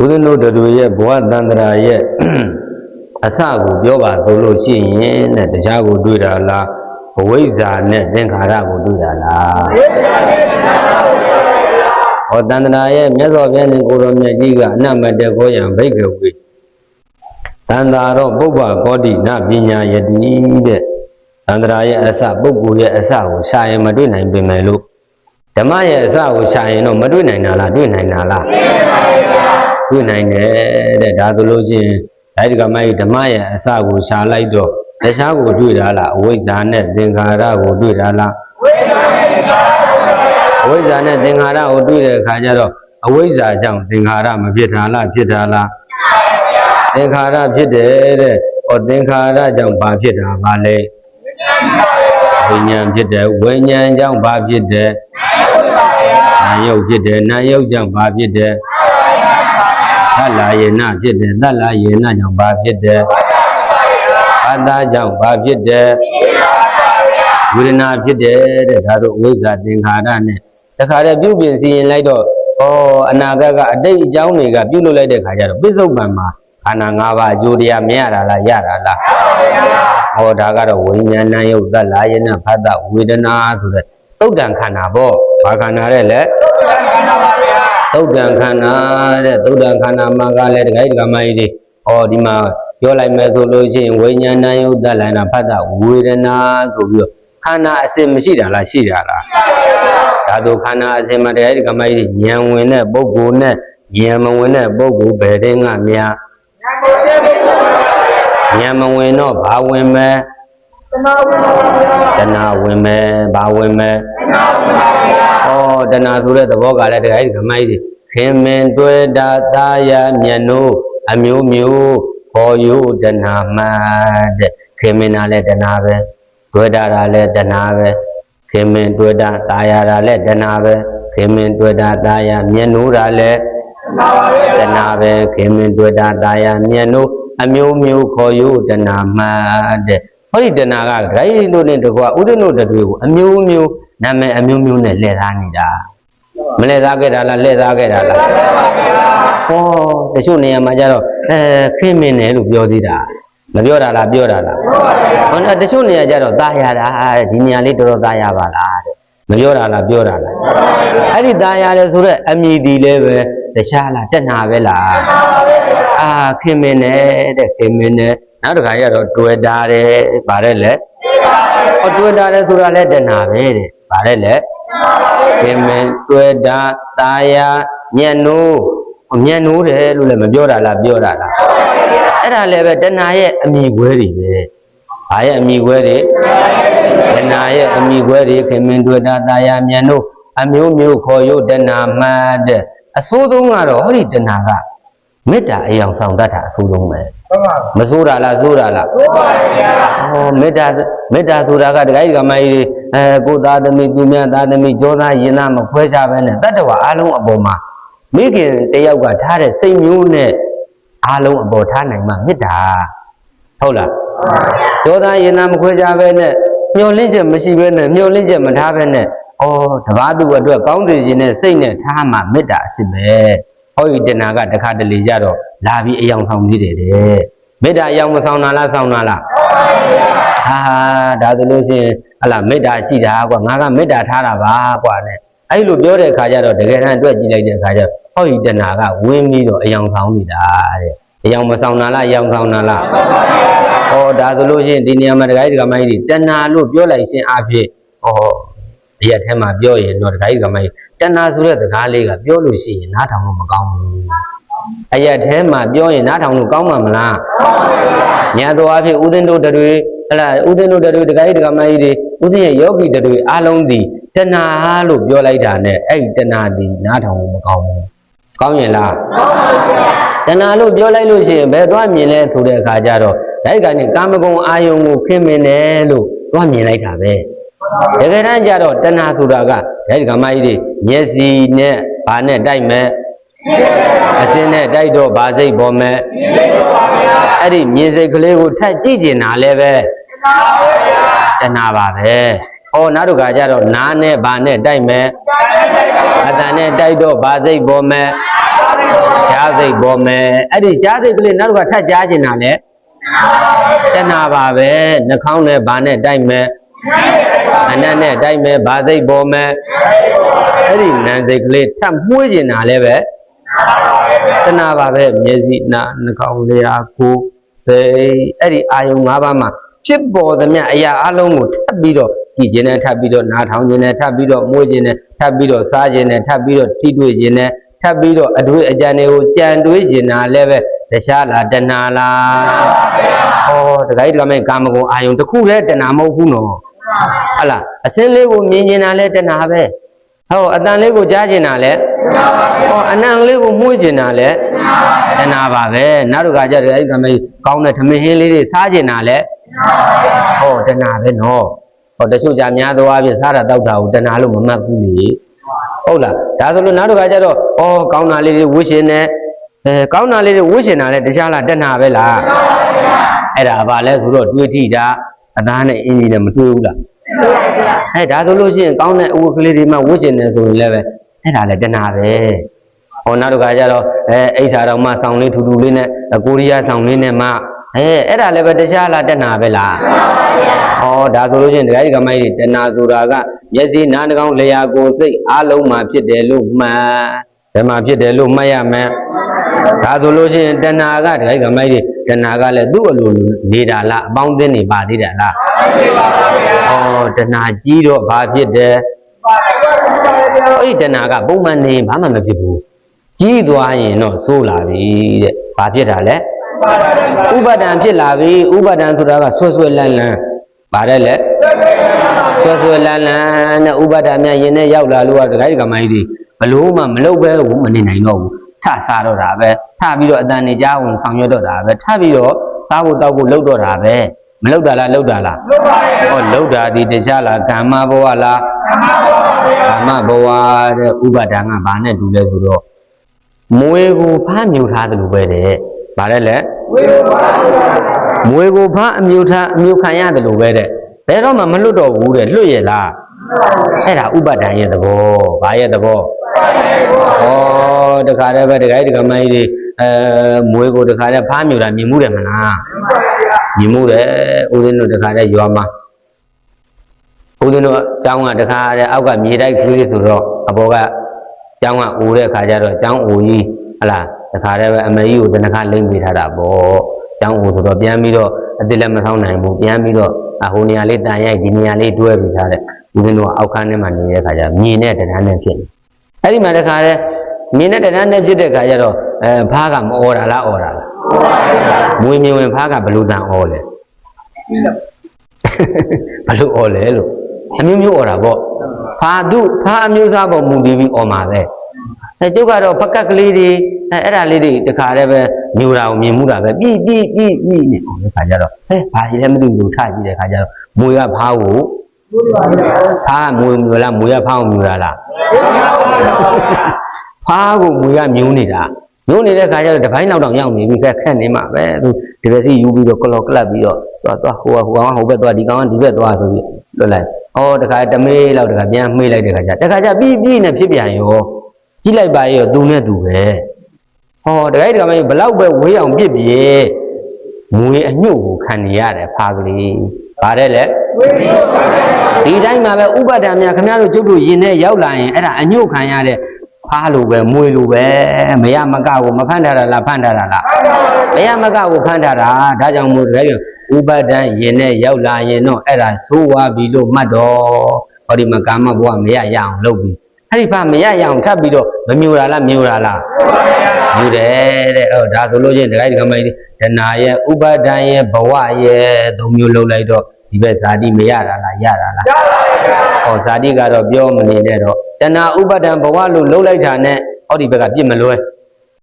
ဦးဇင်းတို့တို့ရဲ့ဘဝတန္တရာရဲ့အစကိုပြောပါဆိုလို့ရှိရင်တဲ့တရားကိုတွေ့တာလားအဝိဇ္ဇာနဲ့သင်္ခါရကိုတွေ့တာလားဟောတန္တရာရဲ့မြတ်စွာဘုရားရှင်ကိုရောမြတ်ကြီးကအနမတ္တကောယံဘိက္ခဝေတန္တာရောပုဗ္ဗကောတိနပညာယတိတဲ့တန္တရာရဲ့အစပုဂ္ဂိုလ်ရဲ့အစကိုရှာရင်မတွေ့နိုင်ပြင်မယ်လို့ဓမ္မရဲ့အစကိုရှာရင်တော့မတွေ့နိုင်တာလားတွေ့နိုင်တာလားတွေ့နိုင်တယ်တဲ့ဒါဆိုလို့ချင်းအဲဒီကမှဓမ္မရဲ့အစကိုရှာလိုက်တော့တရားကိုတွေ့တာလားအဝိဇ္ဇာနဲ့သင်္ခါရကိုတွေ့တာလားအဝိဇ္ဇာနဲ့သင်္ခါရကိုတွေ့တဲ့အခါကျတော့အဝိဇ္ဇာကြောင့်သင်္ခါရမဖြစ်တာလားဖြစ်တာလားသင်္ခါရဖြစ်တယ်တဲ့ဟောသင်္ခါရကြောင့်ဘာဖြစ်တာပါလဲဝိညာဉ်ဖြစ်တယ်ဝိညာဉ်ကြောင့်ဘာဖြစ်တယ်နာယုတ်ဖြစ်တယ်နာယုတ်ကြောင့်ဘာဖြစ်တယ်သတ္တယေနဖြစ်တယ်သတ္တယေနကြောင့်ဘာဖြစ်တယ်အတ္တကြောင့်ဘာဖြစ်တယ်ဝေဒနာဖြစ်တယ်တဲ့ဒါတို့အဝိဇ္ဇာသင်္ခါရနဲ့တခါတည်းပြုပြင်စီရင်လိုက်တော့အနာဂတ်ကအတိတ်အကြောင်းတွေကပြုလုပ်လိုက်တဲ့ခါကျတော့ပိဿုပန်မှာခန္ဓာ၅ပါးအကျိုးတရားမရတာလားရတာလားဟောဒါကတော့ဝိညာဏယုတ်သတ္တယေနဖတ်တဝေဒနာဆိုတဲ့သုတ်တံခန္ဓာပေါ့ဘာခန္ဓာတဲ့လဲသုတ်တံခန္ဓာတဲ့သုတ်တံခန္ဓာမှာကလည်းတခါကြီးမကြီးဒီမှာပြောလိုက်မယ်ဆိုလို့ရှိရင်ဝိညာဏယုတ်သတ္တနာဖတ်တဝေဒနာဆိုပြီးတော့ခန္ဓာအစစ်မရှိတာလားရှိတာလားဒါတို့ခန္ဓာအစစ်မှာတခါကြီးမကြီးဉာဏ်ဝင်တဲ့ပုဂ္ဂိုလ်နဲ့ဉာဏ်မဝင်တဲ့ပုဂ္ဂိုလ်ဘယ်တဲ့ကများဉာဏ်မဝင်တော့ဘာဝင်မဲတဏှာဝင်မဲဘာဝင်မဲတဏှာဆိုတဲ့သဘောကလည်းတခါကြီးမကြီးခင်မင်တွေ့တာသာယာမျက်နှိုးအမျိုးမျိုးခေါ်ယူတဏှာမှတဲ့ခင်မင်တာလည်းတဏှာပဲတွေ့တာလည်းတဏှာပဲခင်မင်တွေ့တာသာယာတာလည်းတဏှာပဲခင်မင်တွေ့တာသာယာမျက်နှိုးတာလည်းတဏှာပဲခင်မင်တွေ့တာသာယာမျက်နှိုးအမျိုးမျိုးခေါ်ယူတဏှာမှတဲ့ဟောဒီတဏှာကဒိုင်းလို့နဲ့တကွာဥဒ္ဒနုတတွေကိုအမျိုးမျိုးနာမည်အမျိုးမျိုးနဲ့လှည့်သားနေတာမလဲသားခဲ့တာလားလှည့်သားခဲ့တာလားဟောတချို့နေရာမှာကျတော့ခင်းမင်းတယ်လို့ပြောသေးတာမပြောတာလားပြောတာလားဟောတချို့နေရာကျတော့ตาရတာဒီနေရာလေးတော်တော်ตาရပါလားတဲ့မပြောတာလားပြောတာလားအဲ့ဒီตาရတယ်ဆိုတော့အမိဒီလည်းပဲတခြားလားတက်နာပဲလားခင်းမင်းတယ်တဲ့ခင်းမင်းတယ်နောက်တစ်ခါကျတော့တွေ့တာတယ်ဗါတဲ့လေတွေ့တာတယ်ဆိုတာလည်းတက်နာပဲတဲ့ဗါတဲ့လေခင်မင်တွေ့တာတာယာမျက်နှိုးတယ်လို့လည်းမပြောတာလားပြောတာလားအဲ့ဒါလည်းပဲတဏှာရဲ့အမိခွဲတွေပဲဘာရဲ့အမိခွဲတွေတဏှာရဲ့အမိခွဲတွေခင်မင်တွေ့တာတာယာမျက်နှိုးအမျိုးမျိုးခေါ်ယူတဏှာမှတဲ့အဆိုးဆုံးကတော့ဟောဒီတဏှာကမေတ္တာအယောင်ဆောင်တတ်တာအဆိုးဆုံးပဲမဆိုးတာလားဆိုးတာလားဆိုးပါဗျာမေတ္တာဆိုတာကတခါကြီးကမကြီးကိုသားသမီးသူများသားသမီးကြောသားရင်သားမခွဲခြားပဲနဲ့တတ္တဝါအလုံးအပေါ်မှာမိခင်တယောက်ကထားတဲ့စိတ်မျိုးနဲ့အလုံးအပေါ်ထားနိုင်မှမေတ္တာဟုတ်လားကြောသားရင်သားမခွဲခြားပဲနဲ့မျောလင့်ချက်မရှိပဲနဲ့မျောလင့်ချက်မထားပဲနဲ့တပါးသူအတွက်ကောင်းစေခြင်းနဲ့စိတ်နဲ့ထားမှမေတ္တာအစစ်ပဲဟောဒီတဏှာကတခါတလေကြတော့လာပြီးအယောင်ဆောင်သေးတယ်တဲ့မေတ္တာအယောင်မဆောင်တာလားဆောင်တာလားဒါဆိုလို့ရှိရင်ဟလာမေတ္တာရှိတာကွာငါကမေတ္တာထားတာပါကွာနဲ့အဲ့လိုပြောတဲ့အခါကျတော့တကယ်တမ်းအတွက်ကြည့်လိုက်တဲ့အခါကျတော့ဟောဒီတဏှာကဝင်းပြီးတော့အယောင်ဆောင်နေတာတဲ့အယောင်မဆောင်တာလားအယောင်ဆောင်တာလားဒါဆိုလို့ရှိရင်ဒီနေရာမှာတခါကြီးတဏှာလို့ပြောလိုက်ခြင်းအဖြစ်ဒီရက်ထဲမှာပြောရင်တော့တခါကြီးတဏှာဆိုတဲ့စကားလေးကပြောလို့ရှိရင်နားထောင်လို့မကောင်းဘူးအရက်ထဲမှာပြောရင်နားထောင်လို့ကောင်းမှာမလားညာတော်အဖြစ်ဥဒင်းတို့တွေဟလာဥဒင်းတို့တွေတခါကြီးဥဒင်းရဲ့ယောဂီတွေအားလုံးဒီတဏှာလို့ပြောလိုက်တာနဲ့အဲ့ဒီတဏှာဒီနားထောင်လို့မကောင်းဘူးကောင်းရင်လားတဏှာလို့ပြောလိုက်လို့ရှိရင်ဘယ်သွားမြင်လဲဆိုတဲ့အခါကျတော့ဒါကနေကာမဂုဏ်အာယုံကိုခင်းမင်တယ်လို့သွားမြင်လိုက်တာပဲတကယ်တမ်းကျတော့တဏှာဆိုတာကဒီကမကြီးမျက်စိနဲ့ဘာနဲ့တိုက်မဲ့အစင်းနဲ့တိုက်တော့ဗာစိတ်ပေါ်မဲ့အဲ့ဒီမြင်စိတ်ကလေးကိုထပ်ကြည့်ကျင်တာလည်းပဲတဏှာပါပဲ နောက်တစ်ခါကျတော့နားနဲ့ဘာနဲ့တိုက်မယ်အတန်နဲ့တိုက်တော့ဘာစိတ်ပေါ်မယ်ကြားစိတ်ပေါ်မယ်အဲ့ဒီကြားစိတ်ကလေးနောက်တစ်ခါထပ်ကြားချင်တာလေတဏှာပါပဲနှာခေါင်းနဲ့ဘာနဲ့တိုက်မယ်အနတ်နဲ့တိုက်မယ်ဘာစိတ်ပေါ်မယ်အဲ့ဒီနံစိတ်ကလေးထပ်မှုေးချင်တာလည်းပဲတဏှာပါပဲမျက်စိနာနှာခေါင်းလျှာကိုယ်စိတ်အဲ့ဒီအာယုံ၅ပါးမှာဖြစ်ပေါ်သမျှအရာအလုံးကိုထပ်ပြီးတော့ကြည်ခြင်းနဲ့ထပ်ပြီးတော့နားထောင်ခြင်းနဲ့ထပ်ပြီးတော့မှုေးခြင်းနဲ့ထပ်ပြီးတော့စားခြင်းနဲ့ထပ်ပြီးတော့ထိတွေ့ခြင်းနဲ့ထပ်ပြီးတော့အတွေ့အကြံတွေကိုကြံတွေးခြင်းနာလည်းပဲတခြားလားတဏှာလားတခါကြီးတခါမဲ့ကာမဂုဏ်အာယုံတစ်ခုတည်းတဏှာမဟုတ်ဘူးနော်ဟုတ်လားအစင်းလေးကိုမြင်ခြင်းနာလည်းတဏှာပဲအတန်လေးကိုကြားခြင်းနာလည်းအနံလေးကိုမှုေးခြင်းနာလည်းတဏှာပါပဲနောက်တစ်ခါကျတော့အဲ့ဒီကမဲ့ကောင်းတဲ့ထမင်းဟင်းလေးတွေစားခြင်းနာလည်းတဏှာပဲနော်တချို့ကြများသောအားဖြင့်စားတာတောက်တာကိုတဏှာလို့မမှတ်ဘူးလေဟုတ်လားဒါဆိုလို့နောက်တစ်ခါကျတော့ကောင်းတာလေးတွေဝှရှင်နေကောင်းတာလေးတွေဝှရှင်တာလည်းတခြားလားတဏှာပဲလားအဲ့ဒါဘာလဲဆိုတော့တွေးထိတာအသားနဲ့အင်းကြီးနဲ့မတွေးဘူးလားဒါဆိုလို့ရှိရင်ကောင်းတဲ့အဝတ်ကလေးတွေမှဝှရှင်နေဆိုရင်လည်းပဲအဲ့ဒါလည်းတဏှာပဲနောက်တစ်ခါကျတော့အိတ်ထာတော်မှဆောင်းလေးထူထူလေးနဲ့ကိုရီးယားဆောင်းလေးနဲ့မှအဲ့ဒါလည်းပဲတခြားလားတဏှာပဲလားဒါဆိုလို့ချင်းဒကာကြီးကမိုင်းတဏှာဆိုတာကမျက်စိနားနှာခေါင်းလျှာကိုယ်စိတ်အလုံးမှာဖြစ်တယ်လို့မှတ်ဓမ္မဖြစ်တယ်လို့မှတ်ရမယ်ဒါဆိုလို့ချင်းတဏှာကဒကာကြီးကမိုင်းတဏှာကလည်းသူ့အလိုနေတာလားအပေါင်းအသင်းနေပါသေးတယ်လားတဏှာကြီးတော့ဘာဖြစ်တယ်အဲ့ဒီတဏှာကပုံမှန်နေဘာမှမဖြစ်ဘူးကြီးသွားရင်တော့ဆိုးလာပြီတဲ့ဘာဖြစ်တာလဲဥပါဒံဖြစ်လာပြီဥပါဒံဆိုတာကဆွဆွလန်းလန်းပါတယ်လေဆွဆွလန်းလန်းနဲ့ဥပါဒံများရင်နဲ့ရောက်လာလို့ကဒကာကြီးကမိုင်းဒီဘလို့မှမလုပ်ပဲမနေနိုင်တော့ဘူးထစားတော့တာပဲထပြီးတော့အတန်နေကြအောင်ဆောင်ရွက်တော့တာပဲထပြီးတော့စားဖို့တောက်ဖို့လုပ်တော့တာပဲမလုပ်တာလားလုပ်တာလားလုပ်တာဒီတခြားလားကမ္မဘဝလားကမ္မဘဝတဲ့ဥပါဒံကဘာနဲ့တူလဲဆိုတော့မွေကိုဖားမြူထားတယ်လို့ပဲတဲ့ဗါတယ်လေမွေကိုဖားအမြူထားအမြူခံရတယ်လို့ပဲတဲ့ဘယ်တော့မှမလွတ်တော့ဘူးတဲ့လွတ်ရဲ့လားအဲ့ဒါဥပါဒံရဲ့သဘောဘာရဲ့သဘောတခါတည်းပဲတခါတည်းကမိုင်းကြီးမွေကိုတခါတည်းဖားမြူတာမြင်မှုတယ်မလားမြင်မှုတယ်ဦးဇင်းတို့တခါတည်းရွာမှာဦးဇင်းတို့အเจ้าကတခါတည်းအောက်ကမြေတိုက်ကလေးဆိုတော့အပေါ်ကကျောင်းကအိုးတဲ့ခါကျတော့ကျောင်းအိုကြီးဟလားတခါတည်းပဲအမေကြီးကိုတနခါလိမ့်ပေးထားတာပေါ့ကျောင်းအိုဆိုတော့ပြန်ပြီးတော့အစ်စ်လည်းမဆောင်နိုင်ဘူးပြန်ပြီးတော့ဟိုနေရာလေးတန်ရိုက်ဒီနေရာလေးတွဲပြီးထားတဲ့ဦးဇင်းတို့ကအောက်ခန်းထဲမှာနေတဲ့ခါကျတော့မြေနဲ့တန်းနဲ့ဖြစ်နေအဲ့ဒီမှာတခါတည်းမြေနဲ့တန်းနဲ့ဖြစ်တဲ့ခါကျတော့ဖားကမအော်တာလားအော်တာလားမွေမြင်ဝင်ဖားကဘလူတန်အော်လဲဘလူအော်လဲလို့အမျိုးမျိုးအော်တာပေါ့ဖာအမျိုးစားပေါ်မူတည်ပြီးအော်မှာပဲကျုပ်ကတော့ဖက်ကက်ကလေးတွေအဲ့ဒါလေးတွေတခါတည်းပဲမြူတာကိုမြင်မှုတာပဲပြီးနေအောင်တဲ့ခါကျတော့ဘာကြီးလည်းမသိဘူးထားကြည့်တဲ့ခါကျတော့မွေကဖားကိုဖားမွေမြူလားမွေကဖားကိုမြူတာလားဖားကိုမွေကမြူနေတာမြူနေတဲ့ခါကျတော့တပိုင်းနောက်တော့ရောက်နေပြီခက်နေမှာပဲသူဒီဘက်စီယူပြီးတော့ကလော့ကလပ်ပြီးတော့သွားဟိုကောင်ဟိုဘက်သွားဒီကောင်ကဒီဘက်သွားဆိုပြီးလွတ်လိုက်တခါတမေးလောက်တခါပြန်မှေးလိုက်တဲ့ခါကျတခါကျပြီးနဲ့ဖြစ်ပြန်ရောကြည့်လိုက်ပါရောသူနဲ့သူပဲတခါတခါမဘလောက်ပဲဝေးအောင်ပြစ်ပြေမွေအညွတ်ကိုခံနေရတယ်ဖာကလေးပါတယ်လေဒီတိုင်းမှာပဲဥပဒံများခင်ဗျားတို့ကျုပ်တို့ရင်နဲ့ရောက်လာရင်အဲ့ဒါအညွတ်ခံရတဲ့ဖားလိုပဲမွေလိုပဲမရမကကိုမဖမ်းထားတာလားဖမ်းထားတာလားမရမကကိုဖမ်းထားတာဒါကြောင့်မို့တကယ်ဥပဒံရင်နဲ့ရောက်လာရင်တော့အဲ့ဒါဆိုးဝါးပြီလို့မှတ်တော့ဟောဒီမှာကာမဘဝမရရအောင်လုပ်ပြီးအဲ့ဒီဖာမရရအောင်ထပ်ပြီးတော့မမြူတာလားမြူတာလားမြူတယ်တဲ့ဒါဆိုလို့ချင်းတကယ်ဒီကမိုင်းဒနာရဲ့ဥပဒံရဲ့ဘဝရဲ့သုံးမျိုးလုပ်လိုက်တော့ဒီဘက်ဇာတိမရတာလားရတာလားဇာတိကတော့ပြောမနေနဲ့တော့တဏှာဥပဒံဘဝလို့လှုပ်လိုက်တာနဲ့ဟောဒီဘက်ကပြစ်မလွဲ